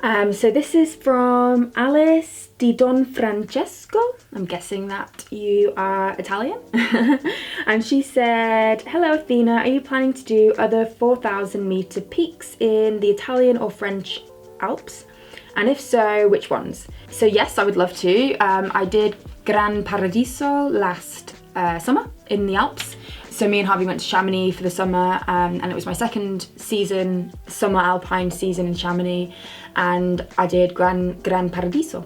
So this is from Alice Di Don Francesco. I'm guessing that you are Italian. And she said, hello Athena, are you planning to do other 4,000 meter peaks in the Italian or French Alps? And if so, which ones? So yes, I would love to. I did Gran Paradiso last summer in the Alps. So me and Harvey went to Chamonix for the summer, and it was my second season, summer alpine season in Chamonix, and I did Gran Paradiso.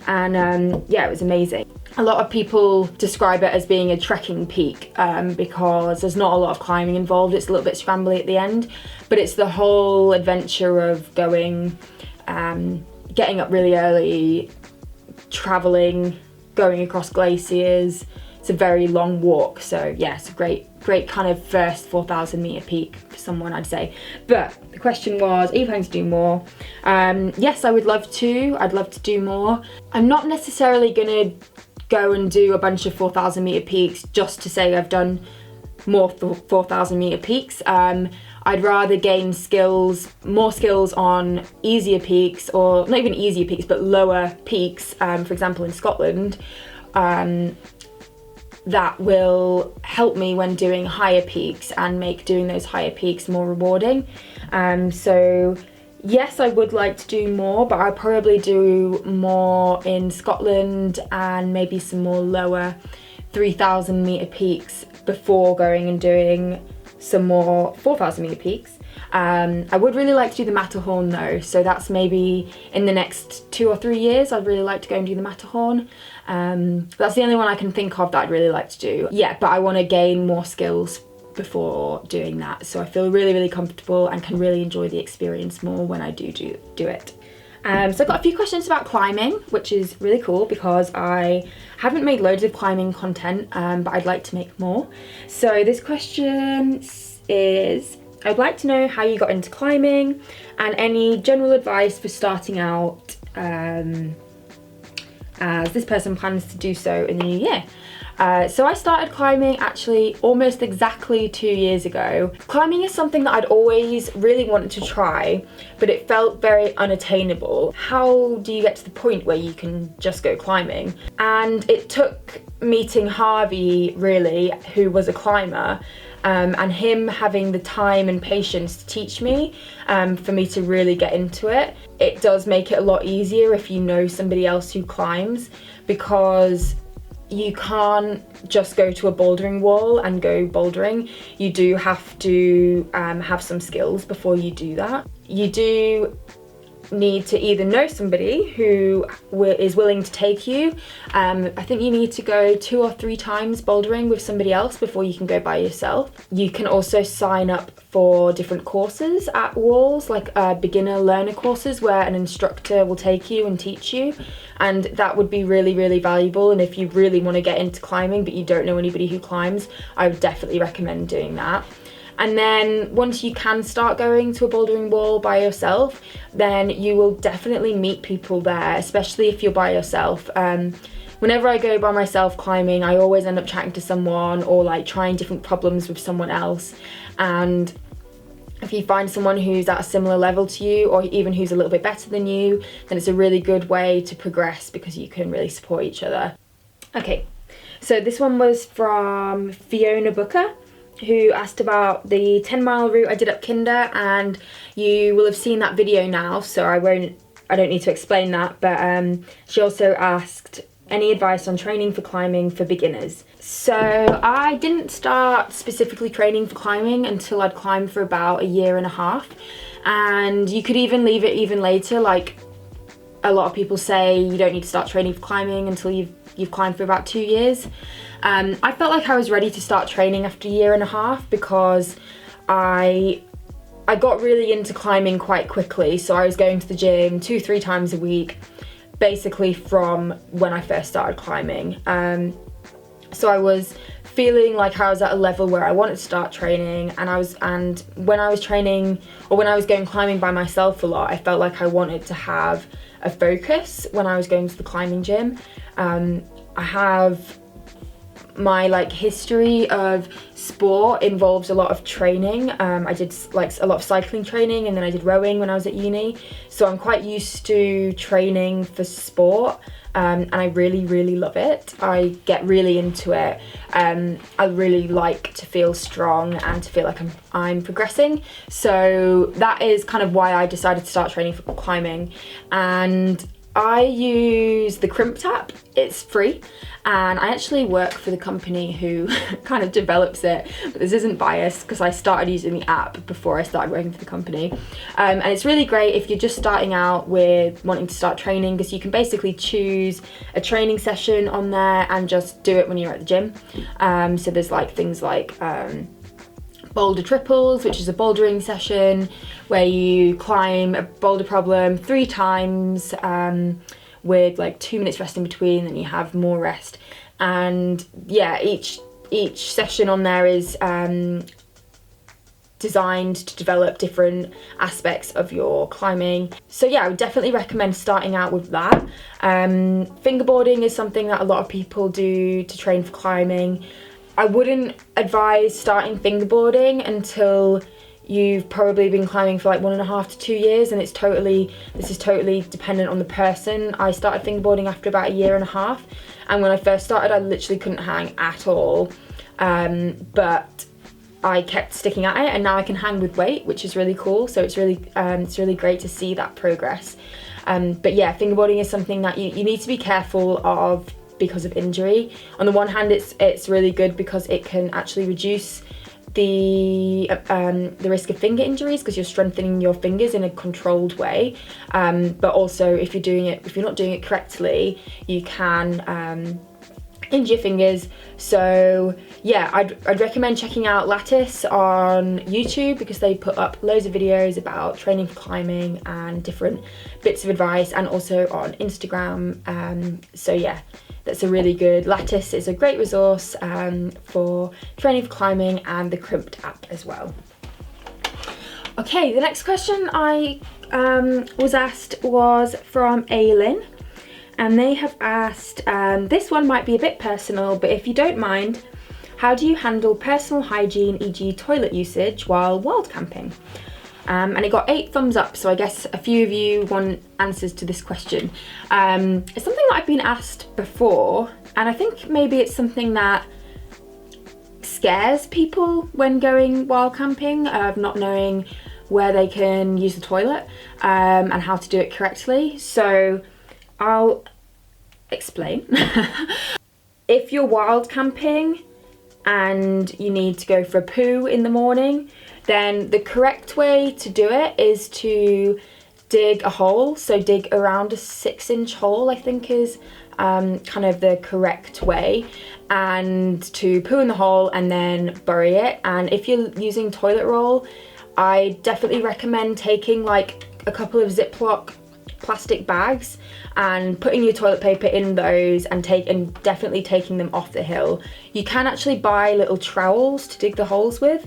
And yeah, it was amazing. A lot of people describe it as being a trekking peak because there's not a lot of climbing involved. It's a little bit scrambly at the end, but it's the whole adventure of going, getting up really early, traveling, going across glaciers. It's a very long walk, so yeah, it's a great kind of first 4,000 meter peak for someone, I'd say. But the question was, are you planning to do more? Yes, I would love to. I'd love to do more. I'm not necessarily gonna go and do a bunch of 4,000 meter peaks just to say I've done more 4,000 meter peaks. I'd rather gain more skills on easier peaks, or not even easier peaks, but lower peaks, for example in Scotland, that will help me when doing higher peaks and make doing those higher peaks more rewarding. So yes, I would like to do more, but I'll probably do more in Scotland and maybe some more lower 3,000 meter peaks before going and doing some more 4,000 meter peaks. I would really like to do the Matterhorn though, so that's maybe in the next 2 or 3 years. I'd really like to go and do the Matterhorn. That's the only one I can think of that I'd really like to do. Yeah, but I want to gain more skills before doing that, so I feel really comfortable and can really enjoy the experience more when I do it. So I've got a few questions about climbing, which is really cool because I haven't made loads of climbing content, but I'd like to make more. So this question is, I'd like to know how you got into climbing and any general advice for starting out, as this person plans to do so in the new year. So I started climbing actually almost exactly 2 years ago. Climbing is something that I'd always really wanted to try, but it felt very unattainable. How do you get to the point where you can just go climbing? And it took meeting Harvey, really, who was a climber, and him having the time and patience to teach me, for me to really get into it. It does make it a lot easier if you know somebody else who climbs, because you can't just go to a bouldering wall and go bouldering. You do have to have some skills before you do that. You do need to either know somebody who is willing to take you. I think you need to go 2 or 3 times bouldering with somebody else before you can go by yourself. You can also sign up for different courses at walls, like beginner learner courses where an instructor will take you and teach you, and that would be really valuable. And if you really want to get into climbing but you don't know anybody who climbs, I would definitely recommend doing that. And then once you can start going to a bouldering wall by yourself, then you will definitely meet people there, especially if you're by yourself. Whenever I go by myself climbing, I always end up chatting to someone or like trying different problems with someone else. And if you find someone who's at a similar level to you, or even who's a little bit better than you, then it's a really good way to progress because you can really support each other. Okay, so this one was from Fiona Booker, who asked about the 10-mile route I did up Kinder, and you will have seen that video now, so I don't need to explain that, but she also asked any advice on training for climbing for beginners. So I didn't start specifically training for climbing until I'd climbed for about 1.5 years, and you could even leave it even later. Like, a lot of people say you don't need to start training for climbing until you've climbed for about 2 years. I felt like I was ready to start training after 1.5 years because I got really into climbing quite quickly. So I was going to the gym 2-3 times a week, basically from when I first started climbing. So I was feeling like I was at a level where I wanted to start training, and when I was training, or when I was going climbing by myself a lot, I felt like I wanted to have a focus when I was going to the climbing gym. I have my like history of sport involves a lot of training. I did like a lot of cycling training, and then I did rowing when I was at uni, so I'm quite used to training for sport. And I really love it. I get really into it. I really like to feel strong and to feel like I'm progressing. So that is kind of why I decided to start training for climbing. And I use the Crimp app. It's free, and I actually work for the company who kind of develops it, but this isn't biased because I started using the app before I started working for the company. And it's really great if you're just starting out with wanting to start training, because you can basically choose a training session on there and just do it when you're at the gym. So there's like things like boulder triples, which is a bouldering session where you climb a boulder problem 3 times with like 2 minutes rest in between, and you have more rest. And yeah, each session on there is designed to develop different aspects of your climbing. So yeah, I would definitely recommend starting out with that. Fingerboarding is something that a lot of people do to train for climbing. I wouldn't advise starting fingerboarding until you've probably been climbing for like 1.5 to 2 years, and this is totally dependent on the person. I started fingerboarding after about 1.5 years, and when I first started I literally couldn't hang at all, but I kept sticking at it, and now I can hang with weight, which is really cool. So it's really great to see that progress. But yeah, fingerboarding is something that you need to be careful of because of injury. On the one hand, it's really good because it can actually reduce the risk of finger injuries, because you're strengthening your fingers in a controlled way. But also, if you're not doing it correctly, you can injure your fingers. So yeah, I'd recommend checking out Lattice on YouTube, because they put up loads of videos about training for climbing and different bits of advice, and also on Instagram. So yeah, that's a really good. Lattice is a great resource for training for climbing, and the Crimped app as well. Okay, the next question I was asked was from Aylin, and they have asked, this one might be a bit personal, but if you don't mind, how do you handle personal hygiene, e.g. toilet usage, while wild camping? And it got 8 thumbs up, so I guess a few of you want answers to this question. It's something that I've been asked before, and I think maybe it's something that scares people when going wild camping, of not knowing where they can use the toilet and how to do it correctly. So I'll explain. If you're wild camping and you need to go for a poo in the morning, then the correct way to do it is to dig a hole. So dig around a 6-inch hole, I think is kind of the correct way, and to poo in the hole and then bury it. And if you're using toilet roll, I definitely recommend taking like a couple of Ziploc plastic bags and putting your toilet paper in those, and definitely taking them off the hill. You can actually buy little trowels to dig the holes with,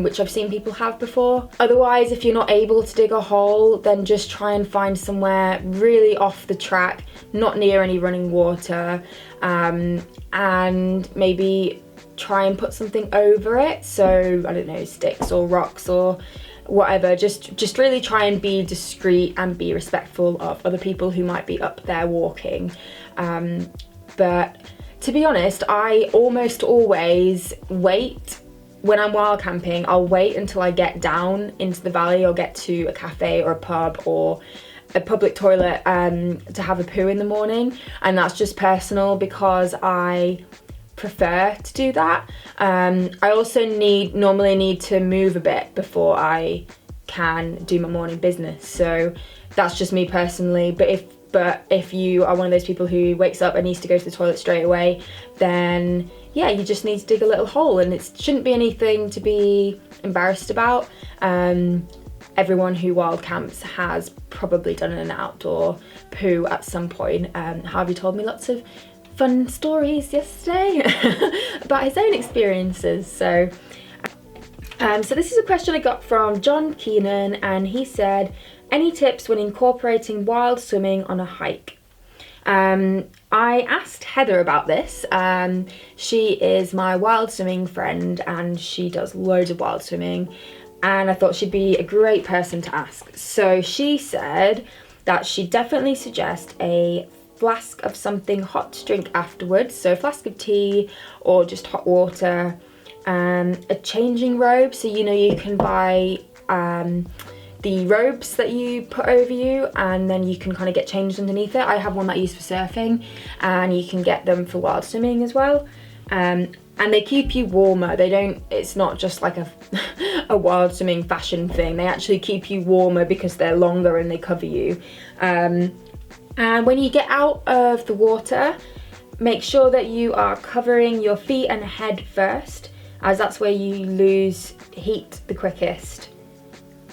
which I've seen people have before. Otherwise, if you're not able to dig a hole, then just try and find somewhere really off the track, not near any running water, and maybe try and put something over it. So I don't know, sticks or rocks or whatever. Just really try and be discreet and be respectful of other people who might be up there walking. But to be honest, I almost always wait when I'm wild camping. I'll wait until I get down into the valley or get to a cafe or a pub or a public toilet to have a poo in the morning, and that's just personal because I prefer to do that. I also normally need to move a bit before I can do my morning business, so that's just me personally. But if you are one of those people who wakes up and needs to go to the toilet straight away, then yeah, you just need to dig a little hole, and it shouldn't be anything to be embarrassed about. Everyone who wild camps has probably done an outdoor poo at some point. Harvey told me lots of fun stories yesterday about his own experiences. So this is a question I got from John Keenan, and he said, any tips when incorporating wild swimming on a hike? I asked Heather about this. She is my wild swimming friend and she does loads of wild swimming, and I thought she'd be a great person to ask. So she said that she'd definitely suggest a flask of something hot to drink afterwards, so a flask of tea or just hot water, a changing robe, so you know you can buy the robes that you put over you and then you can kind of get changed underneath it. I have one that I use for surfing and you can get them for wild swimming as well. And they keep you warmer. They don't, it's not just like a wild swimming fashion thing. They actually keep you warmer because they're longer and they cover you. And when you get out of the water, make sure that you are covering your feet and head first, as that's where you lose heat the quickest.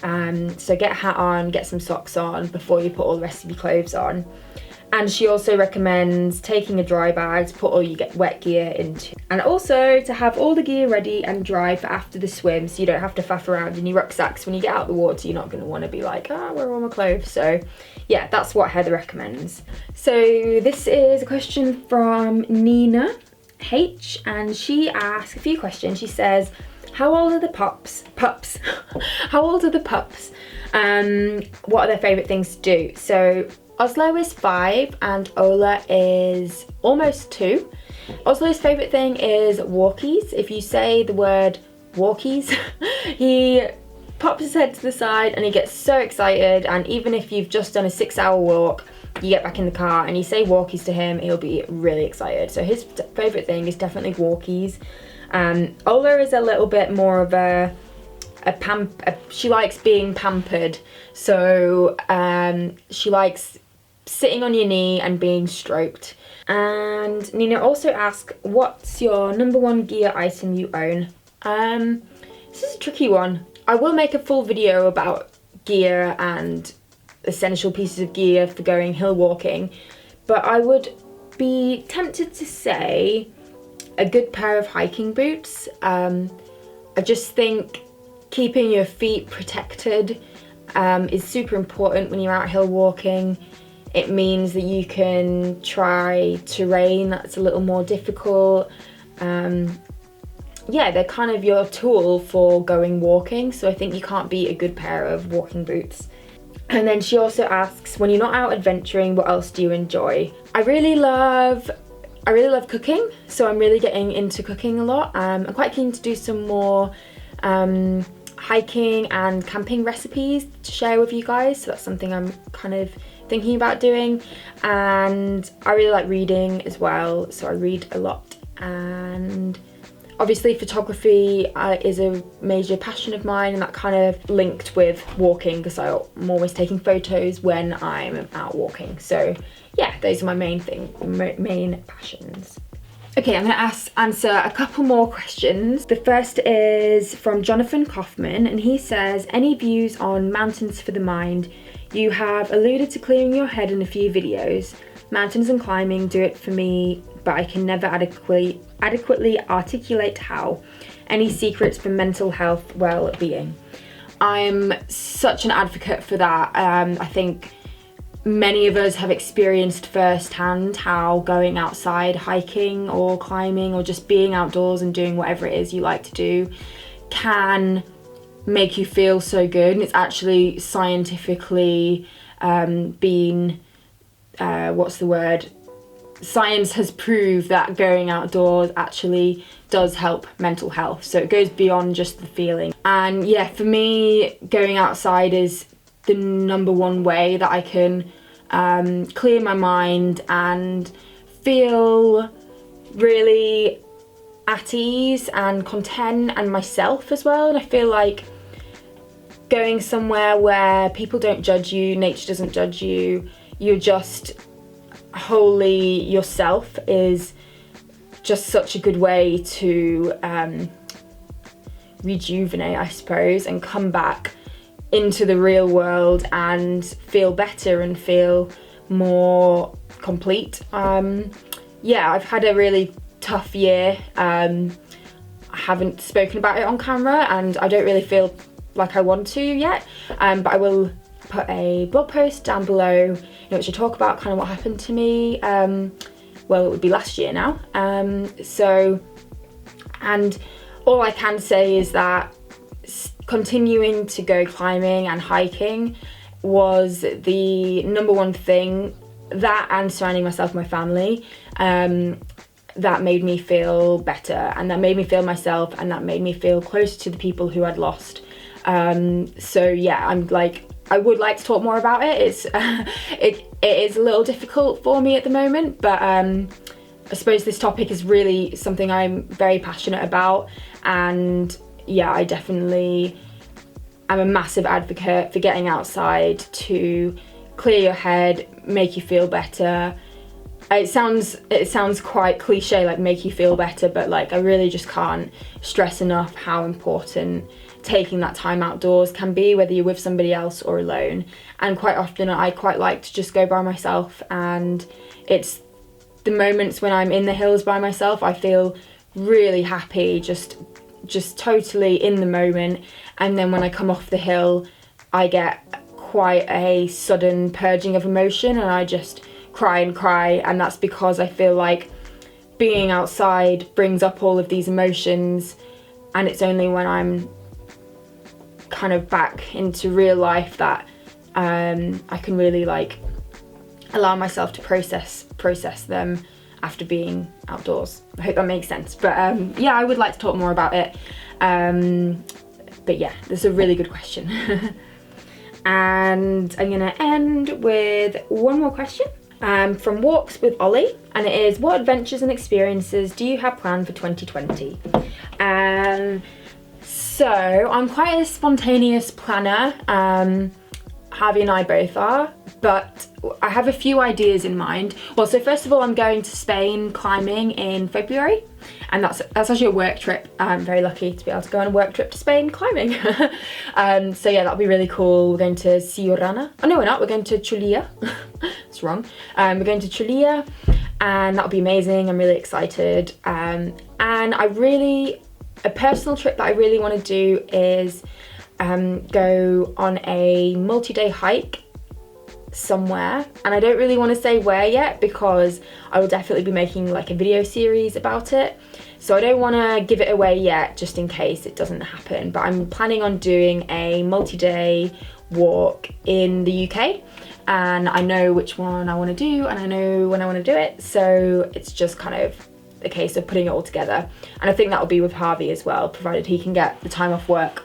So get a hat on, get some socks on before you put all the rest of your clothes on. And she also recommends taking a dry bag to put all your wet gear into. And also to have all the gear ready and dry for after the swim, so you don't have to faff around in your rucksacks. When you get out of the water, you're not going to want to be like, where are all my clothes? So yeah, that's what Heather recommends. So this is a question from Nina H, and she asks a few questions. She says, how old are the pups? How old are the pups? What are their favourite things to do? So Oslo is 5 and Ola is almost 2. Oslo's favourite thing is walkies. If you say the word walkies, he pops his head to the side and he gets so excited, and even if you've just done a 6-hour walk, you get back in the car and you say walkies to him, he'll be really excited. So his favourite thing is definitely walkies. Ola is a little bit more of she likes being pampered, so she likes sitting on your knee and being stroked. And Nina also asks, what's your #1 gear item you own? This is a tricky one. I will make a full video about gear and essential pieces of gear for going hill walking, but I would be tempted to say a good pair of hiking boots. I just think keeping your feet protected is super important when you're out hill walking. It means that you can try terrain that's a little more difficult. Yeah, they're kind of your tool for going walking, so I think you can't beat a good pair of walking boots. And then she also asks, when you're not out adventuring, what else do you enjoy? I really love cooking, so I'm really getting into cooking a lot. I'm quite keen to do some more hiking and camping recipes to share with you guys, so that's something I'm kind of thinking about doing. And I really like reading as well, so I read a lot. And obviously photography is a major passion of mine, and that kind of linked with walking because I'm always taking photos when I'm out walking. So yeah, those are my main passions. Okay, I'm going to answer a couple more questions. The first is from Jonathan Kaufman, and he says, any views on mountains for the mind? You have alluded to clearing your head in a few videos. Mountains and climbing do it for me, but I can never adequately articulate how. Any secrets for mental health well-being? I'm such an advocate for that. I think many of us have experienced firsthand how going outside, hiking or climbing or just being outdoors and doing whatever it is you like to do can make you feel so good. And it's actually scientifically been, science has proved that going outdoors actually does help mental health. So it goes beyond just the feeling. And yeah, for me, going outside is the #1 way that I can clear my mind and feel really at ease and content and myself as well. And I feel like going somewhere where people don't judge you, nature doesn't judge you, you're just wholly yourself is just such a good way to rejuvenate, I suppose, and come back into the real world and feel better and feel more complete. Yeah, I've had a really tough year. I haven't spoken about it on camera and I don't really feel like I want to yet, but I will put a blog post down below in which I talk about kind of what happened to me well, it would be last year now. So, and all I can say is that continuing to go climbing and hiking was the number one thing, that and surrounding myself with my family, that made me feel better, and that made me feel myself, and that made me feel closer to the people who I'd lost. So yeah, I would like to talk more about it. It's it is a little difficult for me at the moment, but I suppose this topic is really something I'm very passionate about, and yeah, I definitely am a massive advocate for getting outside to clear your head, make you feel better. It sounds quite cliche, like make you feel better, but like I really just can't stress enough how important taking that time outdoors can be, whether you're with somebody else or alone. And quite often I quite like to just go by myself, and it's the moments when I'm in the hills by myself, I feel really happy, just totally in the moment. And then when I come off the hill, I get quite a sudden purging of emotion, and I just cry and cry, and that's because I feel like being outside brings up all of these emotions, and it's only when I'm kind of back into real life that I can really like allow myself to process them after being outdoors. I hope that makes sense. But yeah, I would like to talk more about it. But yeah, this is a really good question. And I'm gonna end with one more question from Walks with Ollie, and it is, what adventures and experiences do you have planned for 2020? So I'm quite a spontaneous planner. Harvey and I both are, but I have a few ideas in mind. Well, so first of all, I'm going to Spain climbing in February, and that's actually a work trip. I'm very lucky to be able to go on a work trip to Spain climbing. So yeah, that'll be really cool. We're going to Siurana. Oh no, we're not. We're going to Chulia. It's wrong. We're going to Chulia, and that'll be amazing. I'm really excited. And a personal trip that I really want to do is go on a multi-day hike somewhere, and I don't really want to say where yet because I will definitely be making like a video series about it, so I don't want to give it away yet just in case it doesn't happen. But I'm planning on doing a multi-day walk in the UK, and I know which one I want to do, and I know when I want to do it, so it's just kind of a case of putting it all together. And I think that will be with Harvey as well, provided he can get the time off work.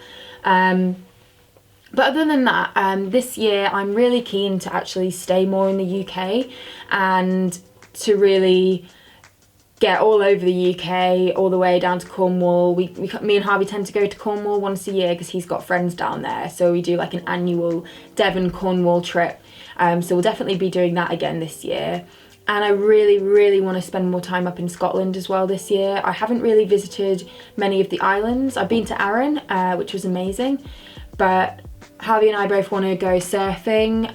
But other than that, this year I'm really keen to actually stay more in the UK and to really get all over the UK, all the way down to Cornwall. Me and Harvey tend to go to Cornwall once a year because he's got friends down there. So we do like an annual Devon-Cornwall trip. So we'll definitely be doing that again this year. And I really, really want to spend more time up in Scotland as well this year. I haven't really visited many of the islands. I've been to Arran, which was amazing, but Harvey and I both want to go surfing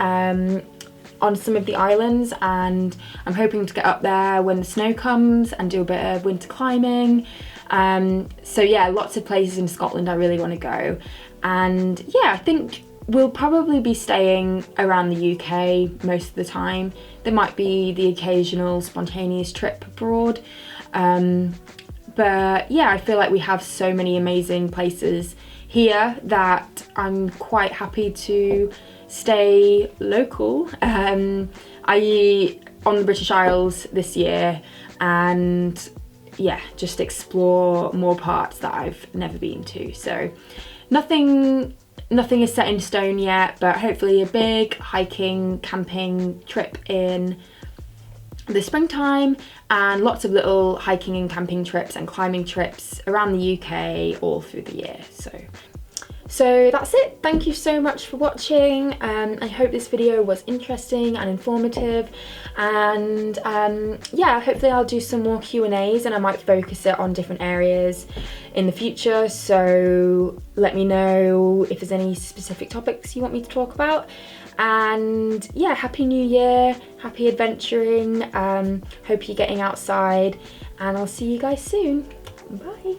on some of the islands, and I'm hoping to get up there when the snow comes and do a bit of winter climbing. So yeah, lots of places in Scotland I really want to go. And yeah, I think we'll probably be staying around the UK most of the time. There might be the occasional spontaneous trip abroad. But yeah, I feel like we have so many amazing places here that I'm quite happy to stay local. On the British Isles this year, and yeah, just explore more parts that I've never been to. So nothing is set in stone yet, but hopefully a big hiking, camping trip in the springtime, and lots of little hiking and camping trips and climbing trips around the UK all through the year. So that's it. Thank you so much for watching. I hope this video was interesting and informative, and yeah, hopefully I'll do some more Q&As, and I might focus it on different areas in the future. So let me know if there's any specific topics you want me to talk about. And yeah, happy new year, happy adventuring. Hope you're getting outside, and I'll see you guys soon. Bye.